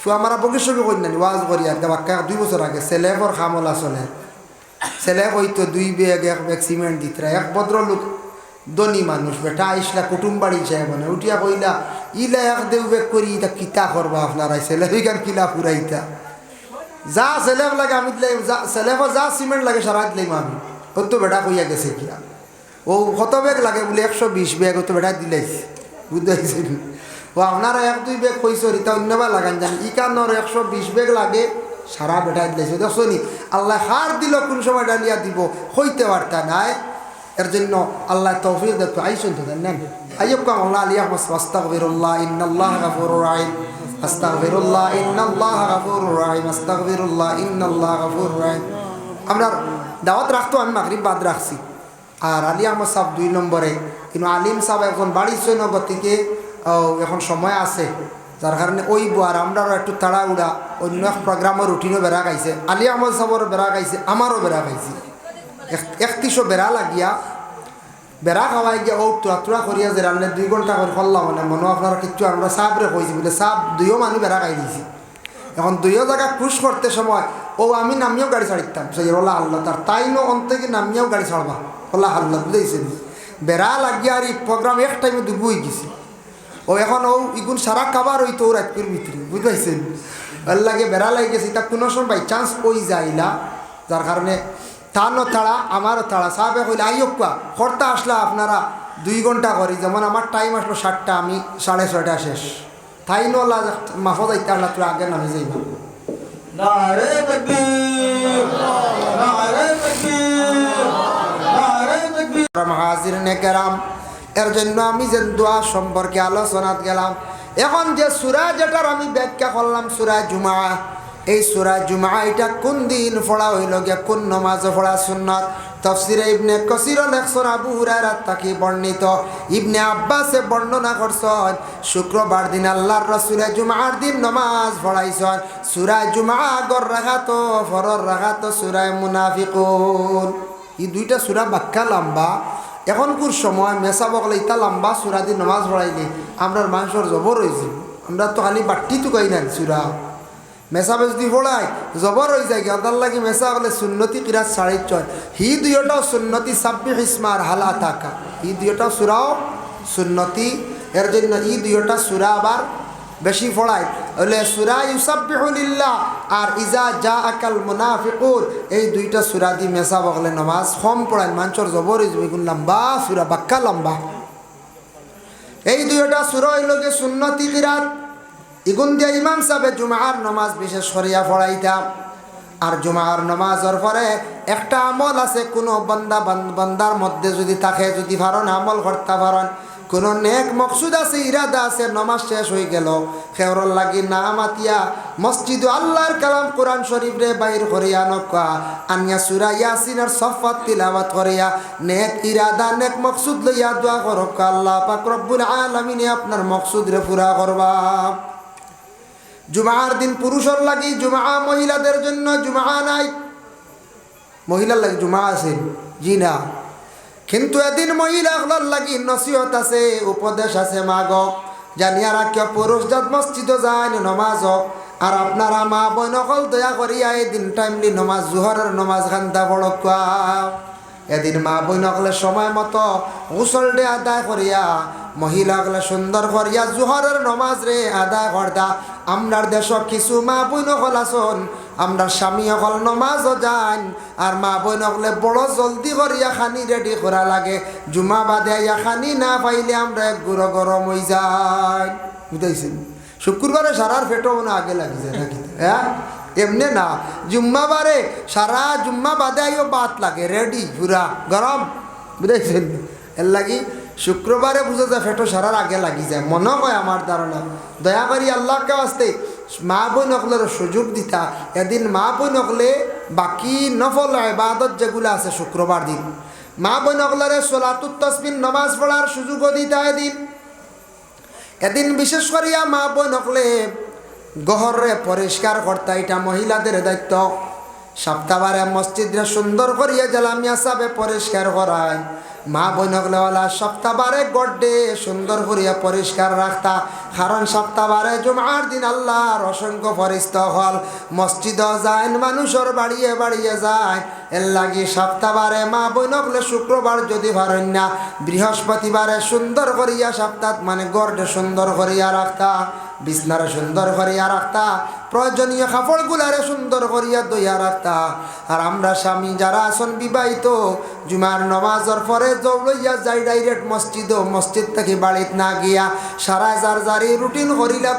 ফুয়ামারা বগিসবি করি নানি ওয়াজ করি আর বাক্কা 2 বছর আগে ছেলেবর খামলা চলে ছেলে হইতো 2 বেগ 1 বেগ সিমেন্ট দিতরা এক ভদ্রলোক ধনী মানুষ বেটা আইসলা কুটুম বাড়ি যায় মানে উঠিয়া কইলা ইলা এক দেউ বেগ করি এটা কিতা করবা আপনারা ছেলে বিকান কিলা ফুরাইতা যা ছেলে লাগে আমি দিলাই ছেলে যা সিমেন্ট লাগে সারা দিলাম আমি ও তো বেটা কইয়া গেছে কিয়া ও কত বেগ লাগে বলে 120 বেগ ও তো বেটা দিলাইছে বুঝতে ও আপনারা 1-2 বেগ কইছো রিতা অন্যবা লাগান জানি ইকানোর 120 বেগ লাগে সারা বেটা দিলাইছে দেখছো নি আল্লাহ হার দিল কোন সময় ডালিয়া দিব হইতে পারতা নাই এর জন্য আল্লাহ তৌফিক দেন আইসুন তো দেন আইয়ুব কা মাওলানা আলী আহমদ আস্তাগফিরুল্লাহ ইন্নাল্লাহ গাফুরুর রহিম আস্তাগফিরুল্লাহ ইন্নাল্লাহ গাফুরুর রহিম আস্তাগফিরুল্লাহ ইন্নাল্লাহ গাফুরুর রহিম আমরা দাওয়াত রাখতো আমি মাগরিব বাদ রাখছি আর আলী আহমদ সাহেব 2 নম্বরে কিন্তু আলিম সাহেব এখন বাড়ি সৈনগর থেকে এখন সময় আছে যার কারণে ওই আর আমরা একটু তাড়াহুড়া অন্য এক প্রোগ্রামের রুটিনও বেড়া গাইছে আলী আহমদ সাহেবেরও বেড়া গাইছে আমারও বেড়া গাইছে 3100 বেড়া লাগিয়া বেড়া খাওয়াই গিয়া ও তুরা করিয়া যে রান্নে 2 ঘন্টা করে করলাম মানে মনে আপনারা কিচ্ছু আমরা সাবরে কইছি বলে সাব 2 মানুষ বেড়া খাই দিয়েছি এখন 2 জায়গা খুশ করতে সময় ও আমি নামিয়েও গাড়ি ছাড়িতাম সেই ওলা আল্লাহ তার তাই নো অন্তকে নামিয়েও গাড়ি ছাড়বা ওলা আল্লাহ বুঝেছেন বেড়া লাগিয়া আর এই প্রোগ্রাম এক টাইমে ডুবু হয়ে গেছে ও এখন ও ইগুন সারা খাবার ওই তো রাতপুর ভিতরে বুঝতে পারছেন ওর লাগে বেড়া লাগে গেছে তা কোনো সময় বাই চান্স ওই যাইলা যার কারণে তারও তাড়া আমারও তাড়া সাহেবে কইলে আইয়প্পা কর্তা আসলা আপনারা 2 ঘন্টা করি যেমন আমার টাইম আসলো 7টা আমি 6:30 শেষ তাই নলা মাফ যাইতে আল্লাহ তোর আগে নামে যাইব নারে তাকবীর নারে তাকবীর নারে তাকবীর হাজিরিনে কেরাম এর জন্য আমি যে দোয়া সম্পর্কে আলোচনাত গেলাম এখন যে সূরা যেটার আমি ব্যাখ্যা করলাম সূরা জুমা এই সূরা জুমা এটা কোন দিন পড়া হইল গিয়া কোন নামাজে পড়া সুন্নাত তাফসীরে ইবনে কাসির লেখছেন আবু হুরায়রা থেকে বর্ণিত ইবনে আব্বাসে বর্ণনা করছেন শুক্রবার দিন আল্লাহর রাসূলে জুমার দিন নামাজ পড়াইছেন সূরা জুমা গর রাখাত ফরর রাখাত সূরা মুনাফিকুন এই 2টা সূরা বাক্কা লম্বা এখনকার সময় মেসাবকলে ইতা লম্বা সূরা দিন নামাজ পড়াইলে আমরার মানুষের জবর হয়েছে আমরা তো খালি বাট্টি তো কই না সূরা মেসাবে যদি পড়ায় জবর হয়ে যায় গদার লাগে মেসা বলে সুন্নতি কিরাত 6.5 হি দুইটাও সুন্নতি সাব্বিহ ইসমার হালা থাকা ই দুইটাও সূরাও সুন্নতি এর জন্য ই দুইটা সূরা আবার বেশি পড়ায় বলে সূরা ইউসাব্বিহু লিল্লাহ আর ইজা জাআকাল মুনাফিকুন এই দুইটা সূরা দি মেসা বগলে নামাজ কম পড়ায় মানচর জবর ইজবিগুন লম্বা সূরা বাক্কা লম্বা এই দুইটা সূরা হইল যে সুন্নতি কিরাত ইগুন দিয়া ইমাম সাহেব জুমার নামাজ বিশেষ করিয়া পড়াইতাম আর জুমার নামাজের পরে একটা আমল আছে কোনো বান্দার মধ্যে যদি থাকে যদি পারেন আমল করতে পারেন কোনো নেক মকসুদ আছে ইরাদা আছে নামাজ শেষ হয়ে গেল খেওরর লাগি না মাতিয়া মসজিদ আল্লাহর কালাম কোরআন শরীফ রে বাইর করিয়া নকা আনিয়া সূরা ইয়াসিনের সফাত তিলাওয়াত করিয়া নেক ইরাদা নেক মকসুদ লইয়া দোয়া করক আল্লাহ পাক রব্বুল আলামিন আপনার মকসুদ রে পুরা করবা জুমার দিন পুরুষের লাগি জুমা মহিলাদের জন্য জুমা নাই মহিলার লাগি জুমা আছে জি না কিন্তু এদিন মহিলাগুলোর লাগি নসিহত আছে উপদেশ আছে মাগ জানিয়া রাখিয়া পুরুষ জাত মসজিদ যায় নমাজ আর আপনারা মা বোন অকল দয়া করিয়া এদিন টাইমলি নমাজ জোহরের নমাজ খান্তা পড়কা এদিন মা বোন অকলে সময় মতো গোসল ডে আদায় করিয়া মহিলাগুলো সুন্দর করিয়া জোহরের নমাজ রে আদায় করদা আমরার দেশ কিছু মা বোন অকল আসন আমরা স্বামী অকল নমাজও যান আর মা বোন অকলে বড় জলদি করিয়া খানি রেডি করা লাগে জুমা বাদে ইয়া খানি না পাইলে আমরা এক গুঁড়ো গরম হয়ে যাই বুঝাইছেন শুক্রবারে সারার পেটও মনে আগে লাগি যায় নাকি হ্যাঁ এমনি না জুম্মাবারে সারা জুম্মা বাদে আইও বাত লাগে রেডি পুরা গরম বুঝাইছেন এর লাগি শুক্রবারে বুঝা যায় ফেটো সারার আগে লাগি যায় মনে হয় আমার ধারণা দয়া করি আল্লাহকে আসতে মা বোন অকলের সুযোগ দিতা এদিন মা বোন অকলে বাকি নফল ইবাদত যেগুলো আছে শুক্রবার দিন মা বোন অকলের সলাতুত তাসবিহ নামাজ পড়ার সুযোগও দিতা এদিন বিশেষ করিয়া মা বোন অকলে গহরে পরিষ্কার করতা এটা মহিলাদের দায়িত্ব সপ্তাহবারে মসজিদে সুন্দর করিয়া জালামিয়া সাবে পরিষ্কার করায় মা বোনগলেওয়ালা সপ্তাহবারে গড্ডে সুন্দর করিয়া পরিষ্কার রাখতা কারণ সপ্তাহবারে জুমার দিন আল্লাহর অসংখ্য ফরিস্তা হল মসজিদ যায় মানুষের বাড়িয়ে বাড়িয়ে যায় এর লাগি সপ্তাহবারে মা বোনগলে শুক্রবার যদি পারেন না বৃহস্পতিবারে সুন্দর করিয়া সপ্তাহ মানে গড্ডে সুন্দর করিয়া রাখতা বিছনারে সুন্দর করিয়া রাখতা প্রয়োজনীয় কাপড়গুলারে সুন্দর করিয়া দইয়া রাখতা আর আমরা স্বামী যারা আসন বিবাহিত জুমার নমাজের পরে দৌড়াইয়া যাই ডাইরেক্ট মসজিদ থেকে বাড়িত না গিয়া সারা জারি রুটিন করিলা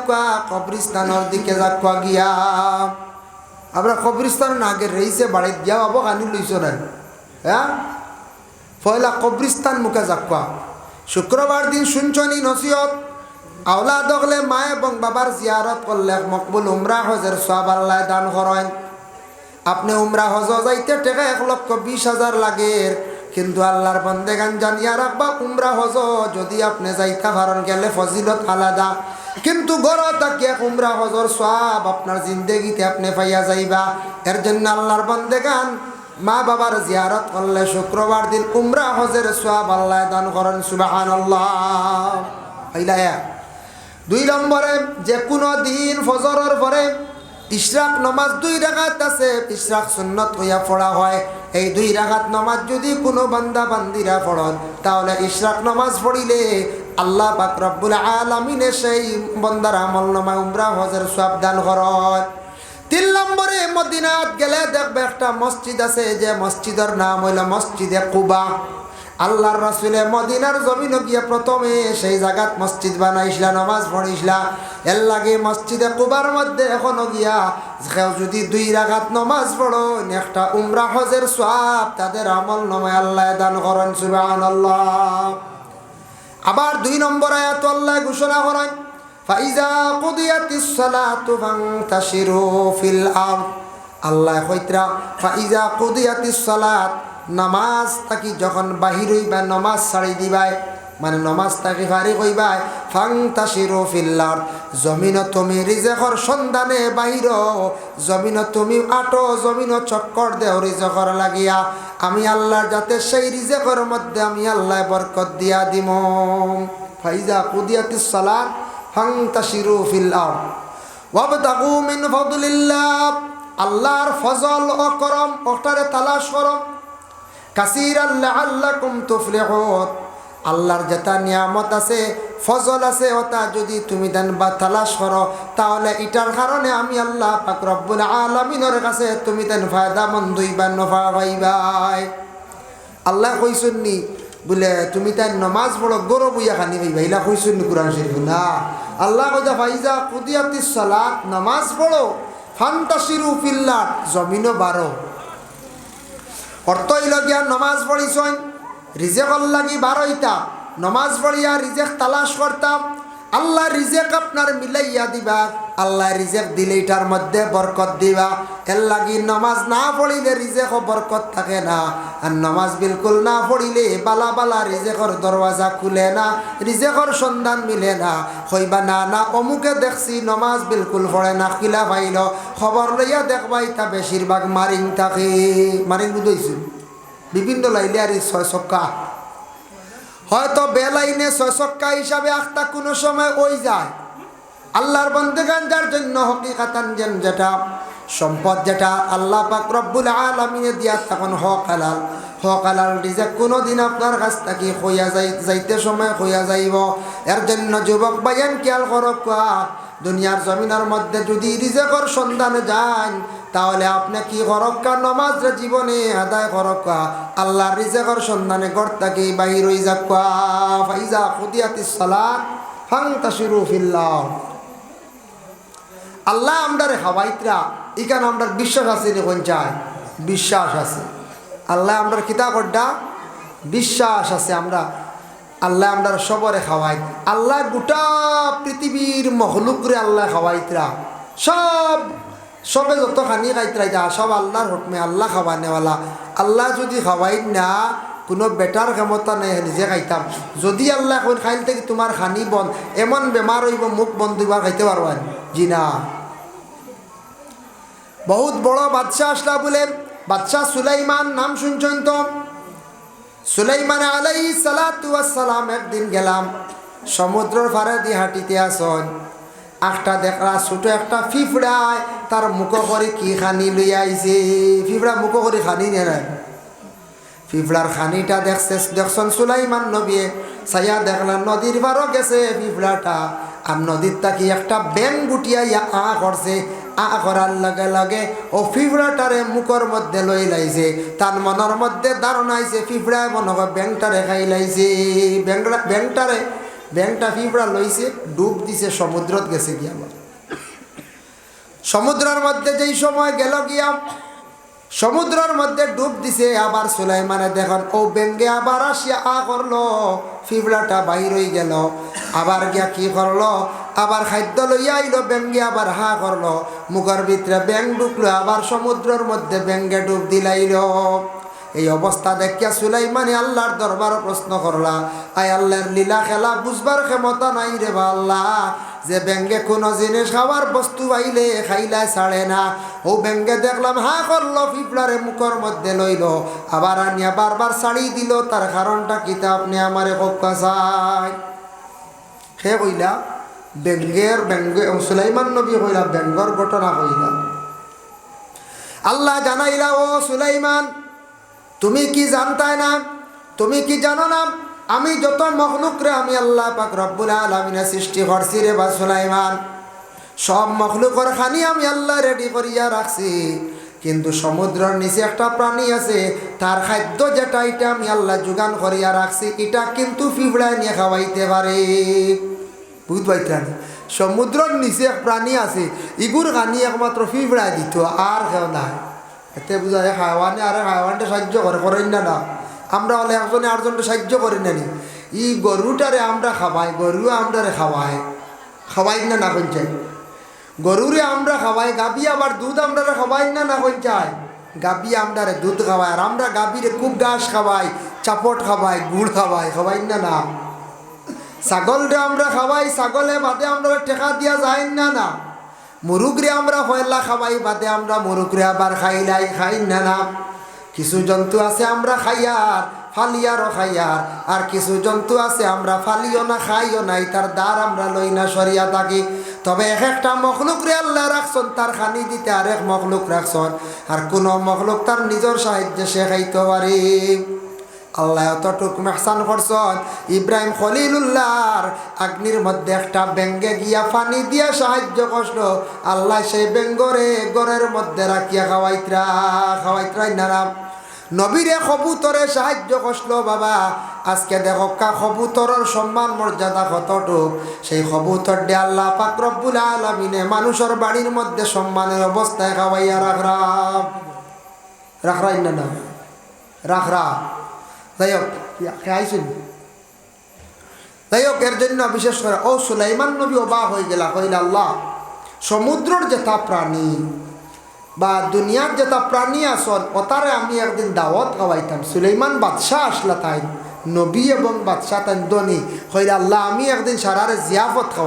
কবরিস্তানের দিকে যাক গিয়া আমরা কবরিস্তান না আগে রয়েছে বাড়িত গিয়া বাবু কানি লইছ না হ্যাঁ পয়লা কবরিস্তান মুখে যাক শুক্রবার দিন শুনছনি নসিহত আওলাদ হলে মা এবং বাবার জিয়ারত করলে মকবুল উমরা হজের সওয়াব আল্লাহ দান করেন আপনি উমরা হজ যাইতে টাকা 1,20,000 লাগে কিন্তু আল্লাহর বন্দেগান জানিয়া রাখবা উমরা হজ যদি আপনি যাইতে পারেন গেলে ফজিলত আলাদা কিন্তু গড় তাকে উমরা হজর সওয়াব আপনার জিন্দেগিতে আপনি পাইয়া যাইবা এর জন্য আল্লাহর বন্দেগান মা বাবার জিয়ারত করলে শুক্রবার দিন উমরা হজের সওয়াব আল্লাহ দান করেন সুবহানাল্লাহ আইলা 2 নম্বরে যে কোনো দিন ফজরের পরে ইশরাক নামাজ 2 রাকাত আছে ইশরাক সুন্নত হইয়া পড়া হয় এই 2 রাকাত নামাজ যদি কোনো বান্দা বান্দিরা পড়ন তাহলে ইশরাক নামাজ পড়িলে আল্লাহ পাক রব্বুল আলামিন সেই বান্দার আমলনামায় উমরা হজের সওয়াব দান করেন 3 নম্বরে মদিনাত গেলে দেখবে একটা মসজিদ আছে যে মসজিদের নাম হইল মসজিদে কুবা আল্লাহর রাসূলে মদিনার জমিনে গিয়ে প্রথমে সেই জায়গাত মসজিদ বানাইছিলা নামাজ পড়িছিলা এর লাগে মসজিদে কুবার মধ্যে এখনো গিয়া কেউ যদি 2 রাকাত নামাজ পড়ো একটা উমরা হজের সওয়াব তাদের আমলনামায় আল্লাহ দান করেন সুবহানাল্লাহ আবার 2 নম্বর আয়াত আল্লাহ ঘোষণা করেন ফাইজা কুদিয়াতিস সালাতু ফান্তাশিরু ফিল আরদ আল্লাহ কইতরা ফাইজা কুদিয়াতিস সালাত নামাজ থাকি যখন বাহির হইবা নামাজ ছাড়ি দিবাই মানে নামাজ থাকি ফারিক হইবাই ফান্তাশিরু ফিল আরদ জমিন তুমি রিজেকর সন্ধানে বাহির জমিন তুমি আটো জমিন চক্কর দেও রিজেকর লাগিয়া আমি আল্লাহর যাতে সেই রিজেকর মধ্যে আমি আল্লাহ বরকত দিয়া দিমু ফাইজা কুদিয়াতিস সালাত ফান্তাশিরু ফিল আরদ ওয়াবতাগু মিন ফাদলিল্লাহ, আল্লাহর ফজল ও করম ওটারে তালাশ করো। কাসীরান লাআল্লাকুম তুফলিহুন, আল্লাহর যেটা নিয়ামত আছে ফজল আছে ওটা যদি তুমি দেন বা তালাশ করো তাহলে এটার কারণে আমি আল্লাহ পাক রব্বুল আলামিনের কাছে তুমি দেন ফায়দা মন্দ হইবা, নফা পাইবাই। আল্লাহ কইসুননি বলে তুমি তাই নমাজ পড়ো গরো বইয়া খানি পাইবা, ইলা কইসুননি কোরআন শরীফ না। আল্লাহ কইতা ফাইজা কুদিয়াতিস সালাত, নমাজ পড়ো, ফান্তাশিরু ফিল্লাহ, জমিনও বারো। অর্থ হইল গিয়া নমাজ পড়িছইন রিজেকর লাগি বারোইতা, নমাজ পড়িয়া রিজেক তালাশ করতাম, আল্লাহ রিজেক আপনার মিলাইয়া দিবা, আল্লাহ রিজেক দিলে এটার মধ্যে বরকত দিবা। এর লাগি নমাজ না পড়িলে রিজেকও বরকত থাকে না, আর নমাজ বিলকুল না পড়িলে বালা বালা রিজেকর দরওয়াজা খুলে না, রিজেকর সন্ধান মিলে না। হইবা না না অমুকে দেখছি নমাজ বিলকুল পড়ে না, কিলা পাইল খবর লইয়া দেখবাই তা বেশিরভাগ মারিং থাকে। মারিং বুঝাইছি বিভিন্ন লাইলে আর 6 ছক্কা, হয়তো বেলাইনে 6 ছক্কা হিসাবে আখতা কোনো সময় ওই যায়। আল্লাহর বন্দেগান যার জন্য হকিকাতান যেটা সম্পদ যেটা আল্লাহ পাক রব্বুল আলামিনে দিয়া তখন হক হালাল রিজেক কোনোদিন আপনার কাছ থেকে হইয়া যাইতে সময় হইয়া যাইব। এর জন্য যুবক ভাইয়ান খেয়াল করক, দুনিয়ার জমিনের মধ্যে যদি রিজেকর সন্ধানে যান তাহলে আপনি কি করক্কা নমাজ জীবনে আদায় করক্কা, আল্লাহর রিজেকর সন্ধানে ঘর থেকে বাহির হই যাক্কা। ফাইজা কুদিয়াতিস সালাত ফান্তাশিরু ফিল্লাহ। আল্লাহ আমরারে খাওয়াইতরা এখানে আমরা বিশ্বাস আছে দেখুন চাই, বিশ্বাস আছে আল্লাহ আমরা কিতা করডা বিশ্বাস আছে। আমরা আল্লাহ আমরা সবরে খাওয়াই, আল্লাহ গোটা পৃথিবীর মখলুকরে আল্লাহ খাওয়াইতরা, সবে যত খানি খাইতরা সব আল্লাহর হুকমে, আল্লাহ খাওয়ানেওয়ালা। আল্লাহ যদি খাওয়াই না কোনো বেটার ক্ষমতা নেই নিজে খাইতাম, যদি আল্লাহ কোন খাইল থেকে তোমার খানি বন্ধ, এমন বেমার হইব মুখ বন্ধ হইবার খাইতে পারবেন জি না। বহুত বড় বাদশাহ আসলা বলে বাদশাহ সুলাইমান, নাম শুনছেন তো? সুলাইমান আলাইহিস সালাতু ওয়াস সালাম একদিন গেলাম সমুদ্রের পাড়ে দিয়ে হাঁটিতে আসন, একটা দেখলা ছোট একটা ফিফড়ায় তার মুখ করে কি খানি লইয়া আইছে। ফিফড়া মুখ করে খানি নিয়ে নেয়, ফিফড়ার খানিটা দেখছেন সুলাইমান নবী সাইয়া দেখলেন নদীর পারও গেছে ফিফড়াটা, আর নদীর তাকি একটা ব্যাং গুটিয়া করছে, করার লগে লগে ও ফিফড়াটারে মুখর মধ্যে লই লাইছে। তার মনের মধ্যে ধারণা আইছে ফিফড়ায় মনে হয় ব্যাংটারে খাই লাইছে। ব্যাংটা ফিফড়া লইছে ডুব দিছে, সমুদ্রত গেছে গিয়া। সমুদ্রের মধ্যে যেই সময় গেল গিয়া সমুদ্রের মধ্যে ডুব দিছে, আবার সুলাইমানে দেখুন ও ব্যাঙ্গে আবার আসিয়া করলো, ফিফড়াটা বাহির হয়ে গেল, আবার গিয়া কি করলো, আবার খাদ্য লইয়া আইলো, ব্যাঙ্গে আবার করলো, মুখের ভিতরে ব্যাং ঢুকলো, আবার সমুদ্রের মধ্যে ব্যাঙ্গে ডুব দিলাইল। এই অবস্থা দেখিয়া সুলাইমানে আল্লাহর দরবার প্রশ্ন করলা, আয় আল্লাহর লীলা খেলা বুঝবার ক্ষমতা নাই রে বা আল্লাহ, যে ব্যাঙ্গে কোনো জিনিস খাওয়ার বস্তু পাইলে খাইলাই ছাড়ে না। ও ব্যাঙ্গে দেখলাম করলো, ফিফড়ারে মুখের মধ্যে লইল, আবার আনিয়া বারবার ছাড়ি দিল, তার কারণটা কিতা আপনি আমারে কক্কা চাই। সে কইলা ব্যাঙ্গে সুলাইমান নবী কইলা ব্যাঙ্গর ঘটনা কইলা। আল্লাহ জানাইলা ও সুলাইমান তুমি কি জানতাই না, তুমি কি জানো না আমি যত মখলুক রে আমি আল্লাহ পাক রব্বুল আলামিনে সৃষ্টি করছি রে বা সুলাইমান, সব মখলুকর খানি আমি আল্লাহ রেডি করিয়া রাখছি, কিন্তু সমুদ্রের নিচে একটা প্রাণী আছে তার খাদ্য যেটা এটা আমি আল্লাহ যোগান করিয়া রাখছি, এটা কিন্তু ফিফড়ায় নিয়ে খাওয়াইতে পারে। বুঝতে পাইতেন সমুদ্রের নিচে এক প্রাণী আছে, ইগুর খানি একমাত্র ফিফড়ায় দিত, আর কেউ নাই। এতে বুঝা যায় হাইওয়ানে আর হাইওয়ানটা সাহায্য করেন না, আমরা হলে একজনে আরেকজনটা সাহায্য করি না নি। ই গরুটারে আমরা খাওয়াই, গরু আমরারে খাওয়াই না কইচাই, গরুরে আমরা খাওয়াই, গাবি আবার দুধ আমরা খাওয়াই না কইচাই, গাবি আমরারে দুধ খাওয়াই, আর আমরা গাবিরে খুব ঘাস খাওয়াই, চাপট খাওয়াই, গুড় খাওয়াই না। ছাগলরে আমরা খাওয়াই, ছাগলে বাদে আমরা টেকা দিয়া যায় না। মুরুগরে আমরা পয়লা খাওয়াই, বাদে আমরা মুরুগরে আবার খাই না। কিছু জন্তু আছে আমরা খাইয়ার ফালিয়ারও খাইয়ার, আর কিছু জন্তু আছে আমরা ফালিও না খাইও নাই, তার দ্বার আমরা লই না সরিয়া থাকি। তবে এক একটা মখলুক রে আল্লাহ রাখছন তার খানি দিতে আরেক মখলুক রাখছন, আর কোন মখলুক তার নিজের সাহায্যে সে খাইতে পারে। আল্লাহ এতটুক মেহসান করছেন, ইব্রাহিম খলিলুল্লাহর আগ্নির মধ্যে একটা ব্যঙ্গে গিয়া পানি দিয়া সাহায্য করল, আল্লাহ সেই ব্যঙ্গরে গড়ের মধ্যে রাখিয়া খাওয়াইত্রা নারাম। নবীরে কবুতরে সাহায্য করলো বাবা। আজকে দেখো কবুতরের সম্মান মর্যাদা কতটুক, সেই কবুতর ডে আল্লাহ পাক রব্বুল আলামিনে মানুষের বাড়ির মধ্যে সম্মানের অবস্থায় খাওয়াইয়া রাখরাই না রাখরা। যাই হোক খাইছেন, যাই হোক এর জন্য বিশেষ করে ও সুলাইমান নবী অবাক হয়ে গেলা, কইলা আল্লাহ সমুদ্রের যেটা প্রাণী বা দুনিয়ার যেটা প্রাণী আসন ওতারে আমি একদিন দাওয়াত খাওয়াইতাম। সুলাইমান বাদশাহ আসলা তাই নবী এবং বাদশাহ তাই দনি, কইলা আল্লাহ আমি একদিন সারারে জিয়াফত খাওয়াই।